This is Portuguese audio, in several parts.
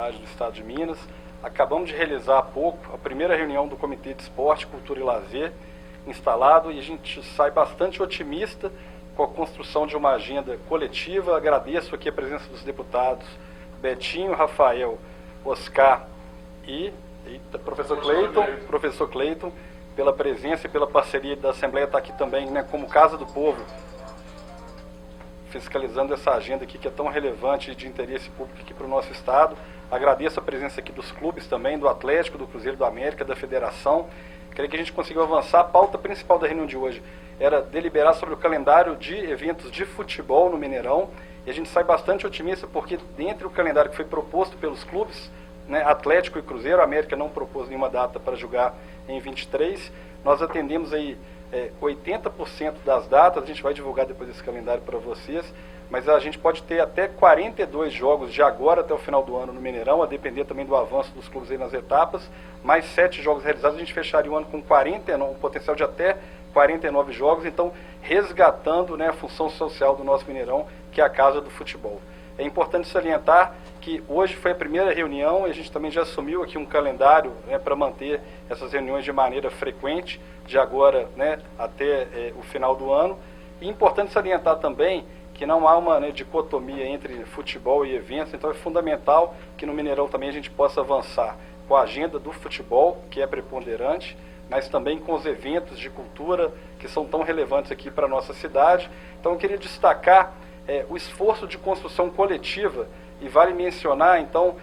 do Estado de Minas. Acabamos de realizar há pouco a primeira reunião do Comitê de Esporte, Cultura e Lazer instalado e a gente sai bastante otimista com a construção de uma agenda coletiva. Agradeço aqui a presença dos deputados Betinho, Rafael, Oscar e professor Cleiton, pela presença e pela parceria da Assembleia, está aqui também, né, como Casa do Povo, fiscalizando essa agenda aqui que é tão relevante e de interesse público aqui para o nosso Estado. Agradeço a presença aqui dos clubes também, do Atlético, do Cruzeiro do América, da Federação. Creio que a gente conseguiu avançar. A pauta principal da reunião de hoje era deliberar sobre o calendário de eventos de futebol no Mineirão. E a gente sai bastante otimista porque dentre o calendário que foi proposto pelos clubes, né, Atlético e Cruzeiro, a América não propôs nenhuma data para jogar em 23. Nós atendemos aí 80% das datas, a gente vai divulgar depois esse calendário para vocês, mas a gente pode ter até 42 jogos de agora até o final do ano no Mineirão, a depender também do avanço dos clubes aí nas etapas, mais 7 jogos realizados, a gente fecharia o ano com 49, um potencial de até 49 jogos, então resgatando, né, a função social do nosso Mineirão, que é a casa do futebol. É importante salientar que hoje foi a primeira reunião e a gente também já assumiu aqui um calendário, né, para manter essas reuniões de maneira frequente, de agora, né, até o final do ano. E é importante salientar também que não há uma, né, dicotomia entre futebol e eventos, então é fundamental que no Mineirão também a gente possa avançar com a agenda do futebol, que é preponderante, mas também com os eventos de cultura que são tão relevantes aqui para a nossa cidade. Então eu queria destacar o esforço de construção coletiva, e vale mencionar, então,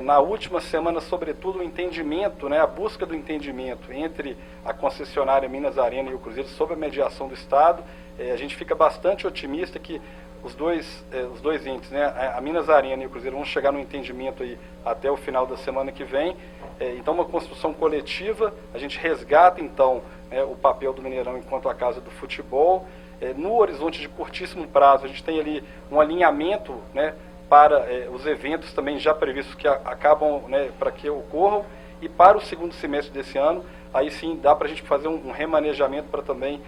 na última semana, sobretudo, o entendimento, né, a busca do entendimento entre a concessionária Minas Arena e o Cruzeiro sobre a mediação do Estado. A gente fica bastante otimista que os dois entes, né, a Minas Arena e o Cruzeiro, vão chegar no entendimento aí até o final da semana que vem. Então, uma construção coletiva, a gente resgata, então, o papel do Mineirão enquanto a casa do futebol. No horizonte de curtíssimo prazo, a gente tem ali um alinhamento, né, para os eventos também já previstos que acabam, né, para que ocorram, e para o segundo semestre desse ano, aí sim dá para a gente fazer um remanejamento para também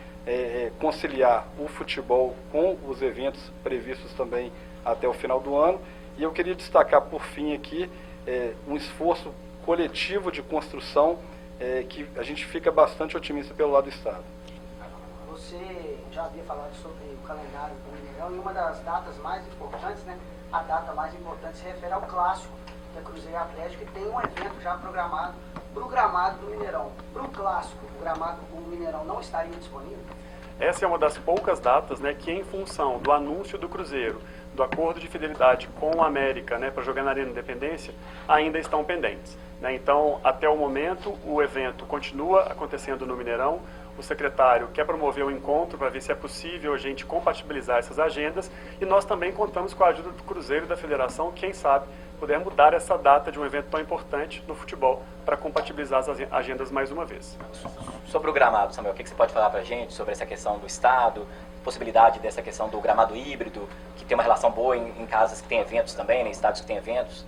conciliar o futebol com os eventos previstos também até o final do ano. E eu queria destacar por fim aqui um esforço coletivo de construção que a gente fica bastante otimista pelo lado do Estado. Você já havia falado sobre o calendário do Mineirão e uma das datas mais importantes, né? A data mais importante se refere ao clássico, que é Cruzeiro e Atlético, que tem um evento já programado para o gramado do Mineirão. Para o clássico, o gramado do Mineirão não estaria disponível? Essa é uma das poucas datas, né, que em função do anúncio do Cruzeiro, do acordo de fidelidade com a América, né, para jogar na Arena Independência, ainda estão pendentes, né? Então, até o momento, o evento continua acontecendo no Mineirão. O secretário quer promover um encontro para ver se é possível a gente compatibilizar essas agendas, e nós também contamos com a ajuda do Cruzeiro e da Federação, quem sabe puder mudar essa data de um evento tão importante no futebol para compatibilizar as agendas mais uma vez. Sobre o gramado, Samuel, o que você pode falar para a gente sobre essa questão do Estado, possibilidade dessa questão do gramado híbrido, que tem uma relação boa em casas que tem eventos também, né, em estados que tem eventos?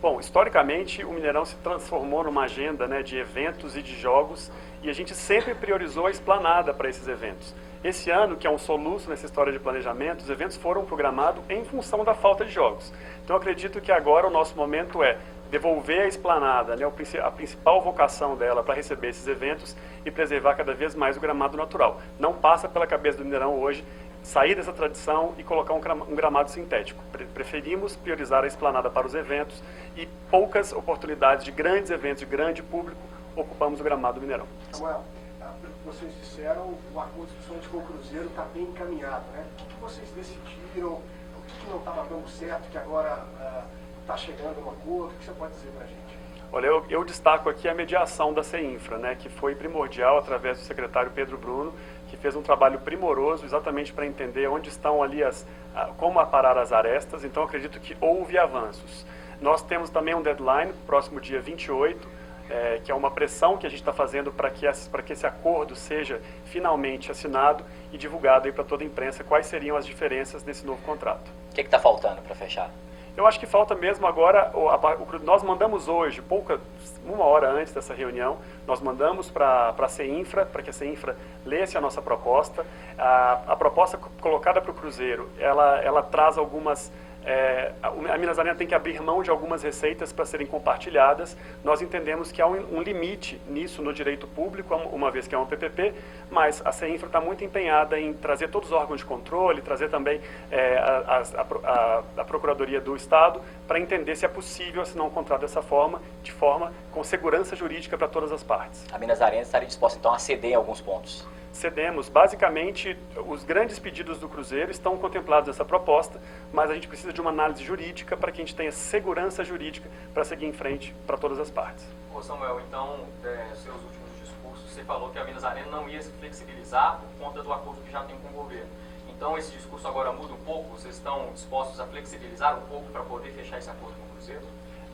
Bom, historicamente, o Mineirão se transformou numa agenda, né, de eventos e de jogos, e a gente sempre priorizou a esplanada para esses eventos. Esse ano, que é um soluço nessa história de planejamento, os eventos foram programados em função da falta de jogos. Então, acredito que agora o nosso momento é devolver a esplanada, né, a principal vocação dela para receber esses eventos e preservar cada vez mais o gramado natural. Não passa pela cabeça do Mineirão hoje sair dessa tradição e colocar um gramado sintético. Preferimos priorizar a esplanada para os eventos e poucas oportunidades de grandes eventos, de grande público, ocupamos o gramado do Mineirão. Samuel, pelo que vocês disseram, o acordo principalmente com o Cruzeiro está bem encaminhado, né? O que vocês decidiram? O que não estava dando certo, que agora está chegando a um acordo? O que você pode dizer para a gente? Olha, eu destaco aqui a mediação da CEINFRA, né, que foi primordial através do secretário Pedro Bruno, que fez um trabalho primoroso exatamente para entender onde estão ali como aparar as arestas. Então, acredito que houve avanços. Nós temos também um deadline, próximo dia 28, que é uma pressão que a gente está fazendo para que esse acordo seja finalmente assinado e divulgado para toda a imprensa quais seriam as diferenças desse novo contrato. O que está faltando para fechar? Eu acho que falta mesmo agora, nós mandamos hoje, uma hora antes dessa reunião, nós mandamos para a CEINFRA, para que a CEINFRA lesse a nossa proposta. A proposta colocada para o Cruzeiro, ela traz algumas A Minas Arena tem que abrir mão de algumas receitas para serem compartilhadas. Nós entendemos que há um limite nisso no direito público, uma vez que é uma PPP, mas a CEINFRA está muito empenhada em trazer todos os órgãos de controle, trazer também a Procuradoria do Estado, para entender se é possível assinar um contrato dessa forma, de forma com segurança jurídica para todas as partes. A Minas Arena estaria disposta então a ceder em alguns pontos? Cedemos. Basicamente, os grandes pedidos do Cruzeiro estão contemplados nessa proposta, mas a gente precisa de uma análise jurídica para que a gente tenha segurança jurídica para seguir em frente para todas as partes. Ô Samuel, então, seus últimos discursos, você falou que a Minas Arena não ia se flexibilizar por conta do acordo que já tem com o governo. Então, esse discurso agora muda um pouco? Vocês estão dispostos a flexibilizar um pouco para poder fechar esse acordo com o Cruzeiro?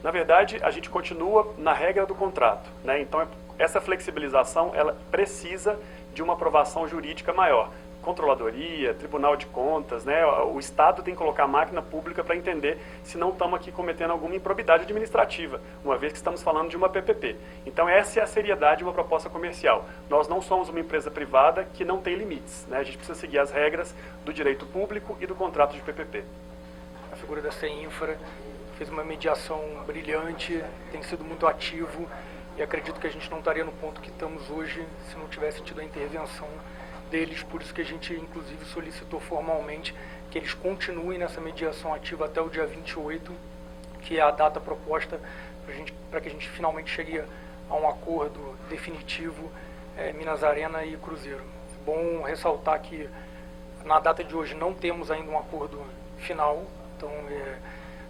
Na verdade, a gente continua na regra do contrato, né? Então, essa flexibilização, ela precisa de uma aprovação jurídica maior. Controladoria, Tribunal de Contas, né? O Estado tem que colocar a máquina pública para entender se não estamos aqui cometendo alguma improbidade administrativa, uma vez que estamos falando de uma PPP. Então essa é a seriedade de uma proposta comercial. Nós não somos uma empresa privada que não tem limites, né? A gente precisa seguir as regras do direito público e do contrato de PPP. A figura da CEINFRA fez uma mediação brilhante, tem sido muito ativo, e acredito que a gente não estaria no ponto que estamos hoje se não tivesse tido a intervenção deles. Por isso que a gente, inclusive, solicitou formalmente que eles continuem nessa mediação ativa até o dia 28, que é a data proposta para que a gente finalmente chegue a um acordo definitivo, Minas Arena e Cruzeiro. É bom ressaltar que na data de hoje não temos ainda um acordo final, então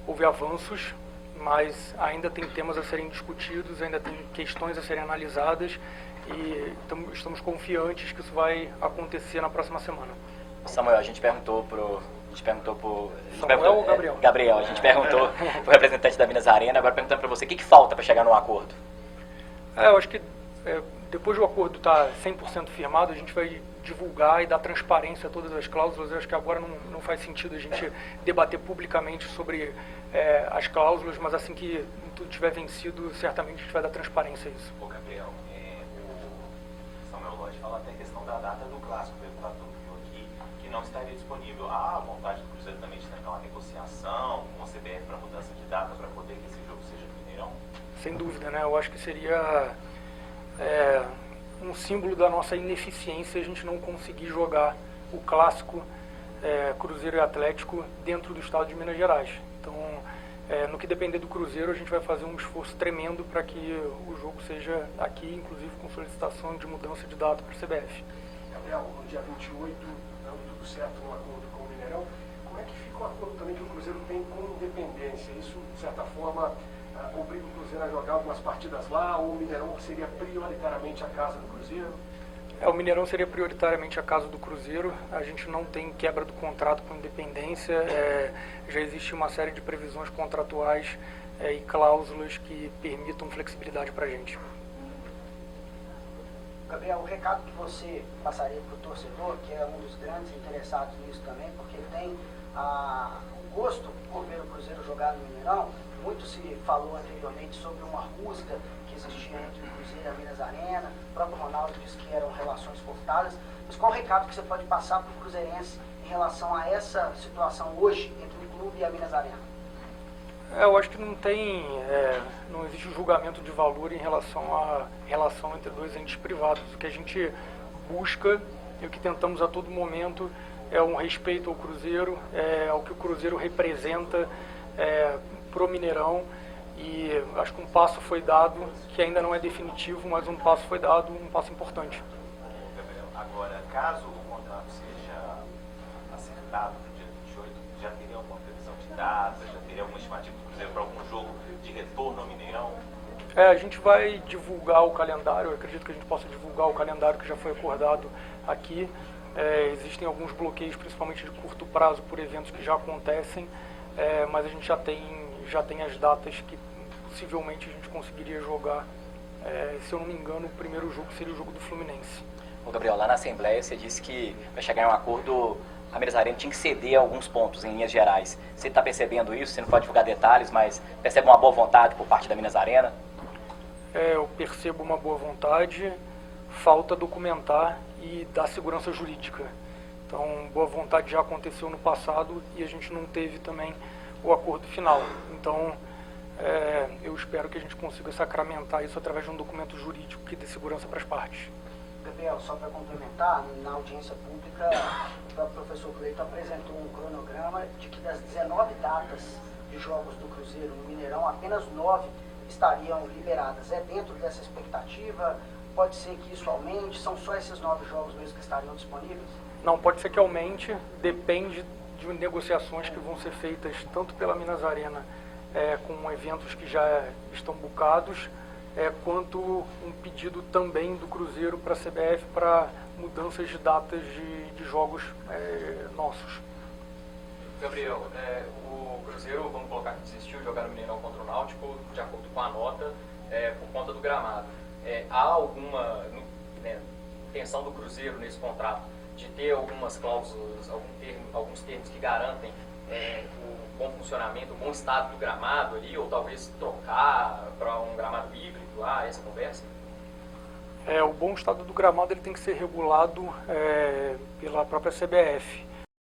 houve avanços, mas ainda tem temas a serem discutidos, ainda tem questões a serem analisadas e estamos confiantes que isso vai acontecer na próxima semana. Samuel, a gente perguntou pro Samuel ou Gabriel? Gabriel, a gente perguntou pro representante da Minas Arena, agora perguntando para você, o que falta para chegar num acordo? Eu acho que depois do acordo estar 100% firmado, a gente vai divulgar e dar transparência a todas as cláusulas. Eu acho que agora não faz sentido a gente debater publicamente sobre as cláusulas, mas assim que tudo tiver vencido, certamente a gente vai dar transparência a isso. Ô Gabriel, o Samuel Lodge fala até a questão da data do clássico, o deputado viu aqui, que não estaria disponível. Há a vontade do Cruzeiro também de tentar uma negociação com a CBF para mudança de data para poder que esse jogo seja no Mineirão? Sem dúvida, né? Eu acho que seria um símbolo da nossa ineficiência a gente não conseguir jogar o clássico Cruzeiro e Atlético dentro do estado de Minas Gerais. Então, no que depender do Cruzeiro, a gente vai fazer um esforço tremendo para que o jogo seja aqui, inclusive com solicitação de mudança de data para a CBF. Gabriel, no dia 28, dando tudo certo no acordo com o Mineirão, como é que fica o acordo também que o Cruzeiro tem com a Independência? Isso, de certa forma, obriga o Cruzeiro a jogar algumas partidas lá, ou o Mineirão seria prioritariamente a casa do Cruzeiro? O Mineirão seria prioritariamente a casa do Cruzeiro. A gente não tem quebra do contrato com Independência. Já existe uma série de previsões contratuais e cláusulas que permitam flexibilidade para a gente. Gabriel, o recado que você passaria para o torcedor, que é um dos grandes interessados nisso também, porque ele tem o gosto por ver o Cruzeiro jogar no Mineirão. Muito se falou anteriormente sobre uma rusga que existia entre o Cruzeiro e a Minas Arena. O próprio Ronaldo disse que eram relações furtadas. Mas qual o recado que você pode passar para o cruzeirense em relação a essa situação hoje entre o clube e a Minas Arena? Eu acho que não existe julgamento de valor em relação à relação entre dois entes privados. O que a gente busca e o que tentamos a todo momento é um respeito ao Cruzeiro, ao que o Cruzeiro representa pro Mineirão, e acho que um passo foi dado, que ainda não é definitivo, mas um passo foi dado, um passo importante. Gabriel, agora, caso o contrato seja acertado no dia 28, já teria alguma previsão de data, já teria alguma estimativa do Cruzeiro para algum jogo de retorno ao Mineirão? A gente vai divulgar o calendário, eu acredito que a gente possa divulgar o calendário que já foi acordado aqui. Existem alguns bloqueios, principalmente de curto prazo, por eventos que já acontecem, mas a gente já tem as datas que possivelmente a gente conseguiria jogar. Se eu não me engano, o primeiro jogo seria o jogo do Fluminense. Ô Gabriel, lá na Assembleia você disse que para chegar em um acordo, a Minas Arena tinha que ceder alguns pontos em linhas gerais. Você está percebendo isso? Você não pode divulgar detalhes, mas percebe uma boa vontade por parte da Minas Arena? Eu percebo uma boa vontade, falta documentar e dar segurança jurídica. Então, boa vontade já aconteceu no passado e a gente não teve também o acordo final. Então, eu espero que a gente consiga sacramentar isso através de um documento jurídico que dê segurança para as partes. Gabriel, só para complementar, na audiência pública, o próprio professor Cleiton apresentou um cronograma de que das 19 datas de jogos do Cruzeiro no Mineirão, apenas 9 estariam liberadas. É dentro dessa expectativa? Pode ser que isso aumente? São só esses 9 jogos mesmo que estariam disponíveis? Não, pode ser que aumente, depende de negociações que vão ser feitas tanto pela Minas Arena com eventos que já estão bucados, quanto um pedido também do Cruzeiro para a CBF para mudanças de datas de jogos nossos. Gabriel, o Cruzeiro, vamos colocar que desistiu de jogar no Mineirão contra o Náutico, de acordo com a nota, por conta do gramado. Há alguma intenção do Cruzeiro nesse contrato de ter algumas cláusulas, alguns termos que garantem o bom funcionamento, o bom estado do gramado ali, ou talvez trocar para um gramado híbrido? Há essa conversa? O bom estado do gramado ele tem que ser regulado pela própria CBF.